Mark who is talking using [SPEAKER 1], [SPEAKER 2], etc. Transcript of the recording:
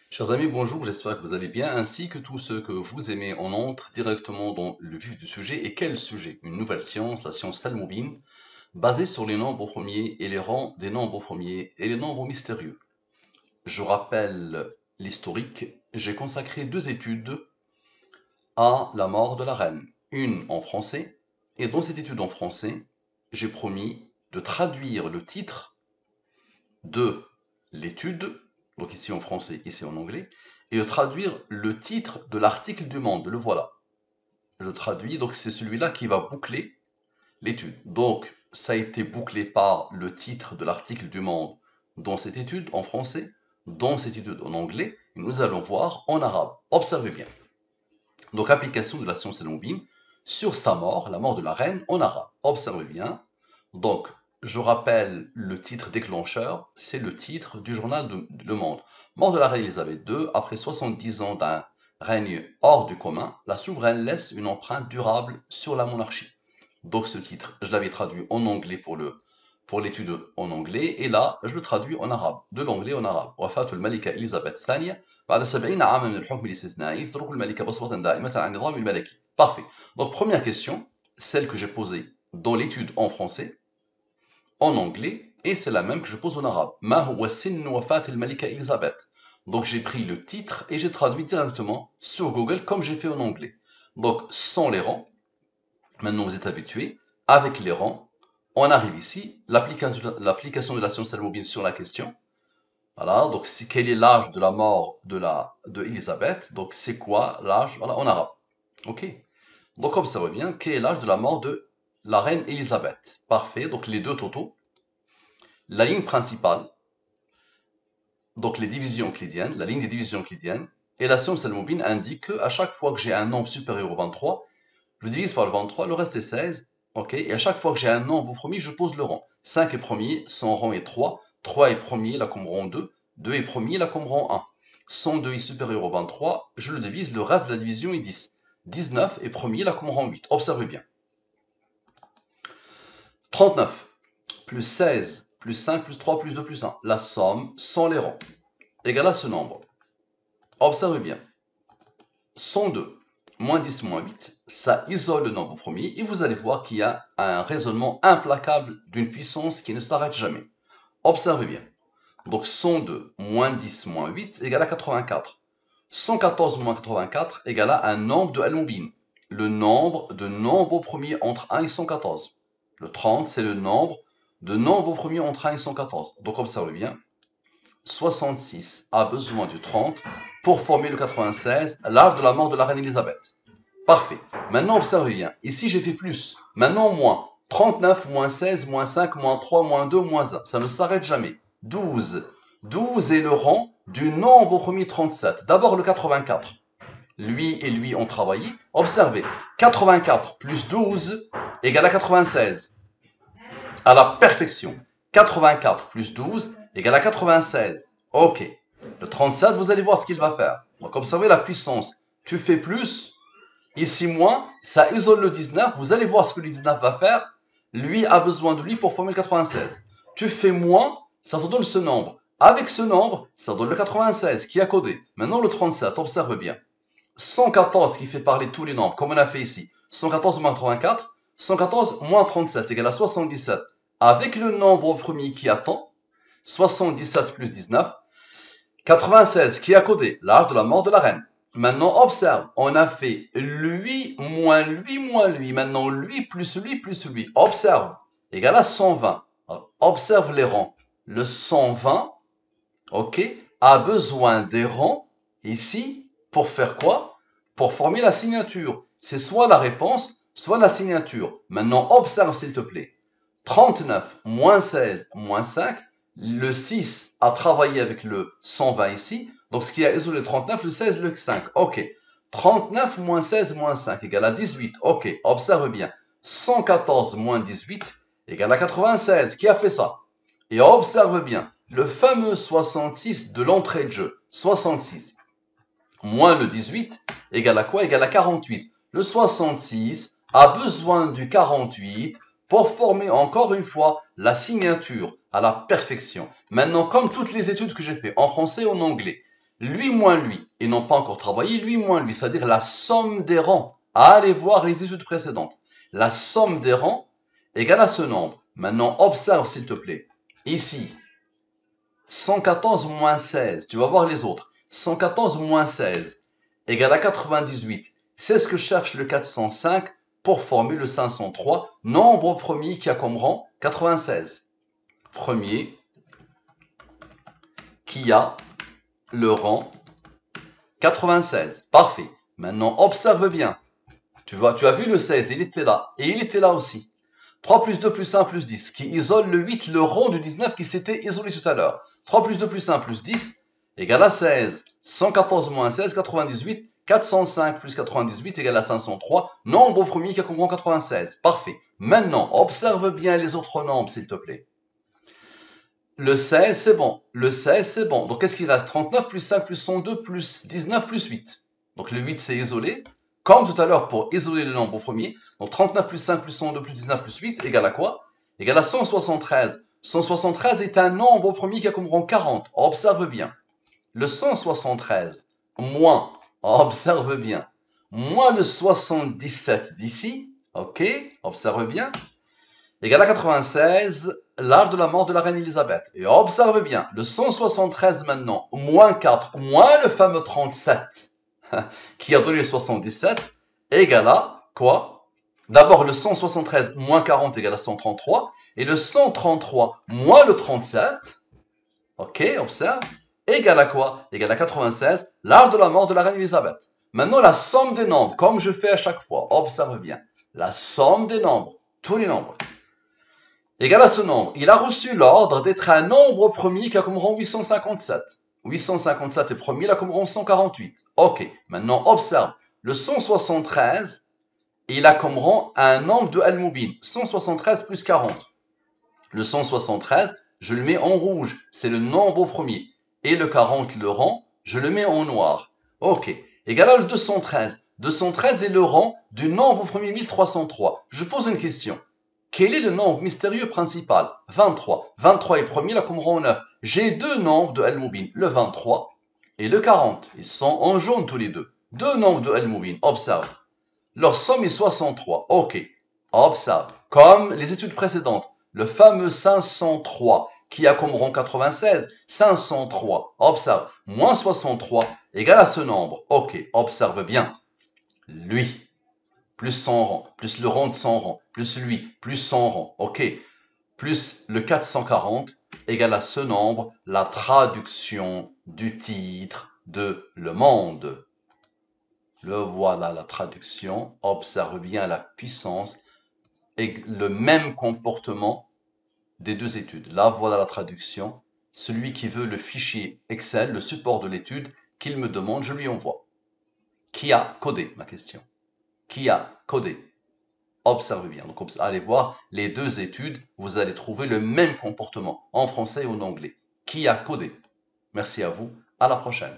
[SPEAKER 1] Chers amis, bonjour, j'espère que vous allez bien, ainsi que tous ceux que vous aimez. On entre directement dans le vif du sujet. Et quel sujet? Une nouvelle science, la science talmoubine, basée sur les nombres premiers et les rangs des nombres premiers et les nombres mystérieux. Je rappelle l'historique, j'ai consacré deux études à la mort de la reine. Une en français, et dans cette étude en français, j'ai promis de traduire le titre de l'étude, donc ici en français, ici en anglais, et de traduire le titre de l'article du Monde. Le voilà. Je traduis, donc c'est celui-là qui va boucler l'étude. Donc, ça a été bouclé par le titre de l'article du Monde dans cette étude en français, dans cette étude en anglais, et nous allons voir en arabe. Observez bien. Donc, application de la science al sur sa mort, la mort de la reine en arabe. Observez bien. Donc, je rappelle le titre déclencheur, c'est le titre du journal Le Monde. Mort de la reine Elisabeth II, après 70 ans d'un règne hors du commun, la souveraine laisse une empreinte durable sur la monarchie. Donc ce titre, je l'avais traduit en anglais pour l'étude en anglais, et là, je le traduis en arabe, de l'anglais en arabe. وفاة الملكة إليزابيث الثانية بعد 70 عاما من الحكم الاستثنائي تترك الملكة بصمة دائمة على النظام الملكي. Parfait. Donc première question, celle que j'ai posée dans l'étude en français, en anglais, et c'est la même que je pose en arabe. ما هو سن وفاة الملكة إليزابيث. Donc j'ai pris le titre et j'ai traduit directement sur Google comme j'ai fait en anglais. Donc sans les rangs, maintenant vous êtes habitués, avec les rangs, on arrive ici, l'application de la science al sur la question. Voilà, donc quel est l'âge de la mort de Elisabeth? Donc c'est quoi l'âge, voilà, en arabe. Ok. Donc comme ça revient, quel est l'âge de la mort de la reine Elisabeth? Parfait, donc les deux totaux. La ligne principale, donc les divisions euclidiennes, la ligne des divisions euclidiennes, et la science al indique qu'à chaque fois que j'ai un nombre supérieur au 23, je divise par le 23, le reste est 16, ok, et à chaque fois que j'ai un nombre premier, je pose le rang. 5 est premier, son rang est 3, 3 est premier, là comme rang 2, 2 est premier, là comme rang 1. 102 est supérieur au 23, je le divise, le reste de la division est 10. 19 est premier, là comme rang 8. Observez bien. 39 plus 16 plus 5 plus 3 plus 2 plus 1. La somme sans les rangs égale à ce nombre. Observez bien. 102 moins 10 moins 8, ça isole le nombre premier et vous allez voir qu'il y a un raisonnement implacable d'une puissance qui ne s'arrête jamais. Observez bien. Donc 102 moins 10 moins 8 égale à 84. 114 moins 84 égale à un nombre de Al-Mubin. Le nombre de nombres premiers entre 1 et 114. Le 30, c'est le nombre de nombres premiers entre 1 et 114. Donc observez bien. 66 a besoin du 30 pour former le 96, l'âge de la mort de la reine Elisabeth. Parfait. Maintenant, observez bien. Ici, j'ai fait plus. Maintenant, moins. 39, moins 16, moins 5, moins 3, moins 2, moins 1. Ça ne s'arrête jamais. 12. 12 est le rang du nombre au premier 37. D'abord le 84. Lui et lui ont travaillé. Observez. 84 plus 12 égale à 96. À la perfection. 84 plus 12 égale à 96. Ok. Le 37, vous allez voir ce qu'il va faire. Donc, observez la puissance. Tu fais plus, ici moins, ça isole le 19. Vous allez voir ce que le 19 va faire. Lui a besoin de lui pour former le 96. Tu fais moins, ça te donne ce nombre. Avec ce nombre, ça donne le 96 qui est codé. Maintenant, le 37, observe bien. 114 qui fait parler tous les nombres, comme on a fait ici. 114 moins 84, 114 moins 37 égale à 77. Avec le nombre premier qui attend, 77 plus 19, 96 qui a codé l'âge de la mort de la reine. Maintenant, observe, on a fait lui moins lui moins lui. Maintenant, lui plus lui plus lui. Observe, égale à 120. Observe les rangs. Le 120, ok, a besoin des rangs ici pour faire quoi? Pour former la signature. C'est soit la réponse, soit la signature. Maintenant, observe s'il te plaît. 39 moins 16 moins 5, le 6 a travaillé avec le 120 ici, donc ce qui a isolé le 39, le 16, le 5. Ok. 39 moins 16 moins 5 égale à 18. Ok, observe bien. 114 moins 18 égale à 96. Qui a fait ça? Et observe bien, le fameux 66 de l'entrée de jeu. 66 moins le 18 égale à quoi? Égale à 48. Le 66 a besoin du 48 pour former encore une fois la signature à la perfection. Maintenant, comme toutes les études que j'ai fait en français et en anglais, lui moins lui. Ils n'ont pas encore travaillé, lui moins lui, c'est-à-dire la somme des rangs. Allez voir les études précédentes. La somme des rangs égale à ce nombre. Maintenant, observe s'il te plaît. Ici, 114 moins 16. Tu vas voir les autres. 114 moins 16 égale à 98. C'est ce que cherche le 405 pour former le 503, nombre premier qui a comme rang 96. Premier qui a le rang 96. Parfait. Maintenant, observe bien. Tu as vu le 16, il était là. Et il était là aussi. 3 plus 2 plus 1 plus 10, qui isole le 8, le rond du 19 qui s'était isolé tout à l'heure. 3 plus 2 plus 1 plus 10 égale à 16. 114 moins 16, 98. 405 plus 98 égale à 503. Nombre premier qui a comme rang 96. Parfait. Maintenant, observe bien les autres nombres, s'il te plaît. Le 16, c'est bon. Le 16, c'est bon. Donc, qu'est-ce qu'il reste? 39 plus 5 plus 102 plus 19 plus 8. Donc, le 8, c'est isolé. Comme tout à l'heure pour isoler le nombre au premier. Donc, 39 plus 5 plus 102 plus 19 plus 8 égale à quoi? Égale à 173. 173 est un nombre au premier qui a comme rang 40. Observe bien. Le 173 moins, observe bien, moins le 77 d'ici, ok, observe bien, égale à 96, l'âge de la mort de la reine Elisabeth. Et observe bien, le 173 maintenant, moins 4, moins le fameux 37, qui a donné le 77, égale à quoi? D'abord, le 173 moins 40 égale à 133, et le 133 moins le 37, ok, observe, égale à quoi? Égale à 96, l'âge de la mort de la reine Elisabeth. Maintenant, la somme des nombres, comme je fais à chaque fois, observe bien, la somme des nombres, tous les nombres, égale à ce nombre. Il a reçu l'ordre d'être un nombre premier qui a comme rang 857. 857 est premier, il a comme rang 148. Ok, maintenant observe, le 173, il a comme rang un nombre de Al-Moubin, 173 plus 40. Le 173, je le mets en rouge, c'est le nombre au premier. Et le 40, le rang, je le mets en noir. Ok, égal à le 213. 213 est le rang du nombre au premier 1303. Je pose une question. Quel est le nombre mystérieux principal? 23. 23 est premier, là comme rang 9. J'ai deux nombres de Al-Moubin, le 23 et le 40. Ils sont en jaune tous les deux. Deux nombres de Al-Moubin, observe. Leur somme est 63. Ok, observe. Comme les études précédentes, le fameux 503 qui a comme rang 96, 503, observe, moins 63 égale à ce nombre. Ok, observe bien. Lui, plus son rang, plus le rang de son rang, plus lui, plus son rang, ok, plus le 440 égale à ce nombre, la traduction du titre de Le Monde. Le voilà, la traduction. Observe bien la puissance et le même comportement des deux études. Là, voilà la traduction. Celui qui veut le fichier Excel, le support de l'étude, qu'il me demande, je lui envoie. Qui a codé, ma question? Qui a codé? Observez bien. Donc, allez voir les deux études. Vous allez trouver le même comportement en français et en anglais. Qui a codé? Merci à vous. À la prochaine.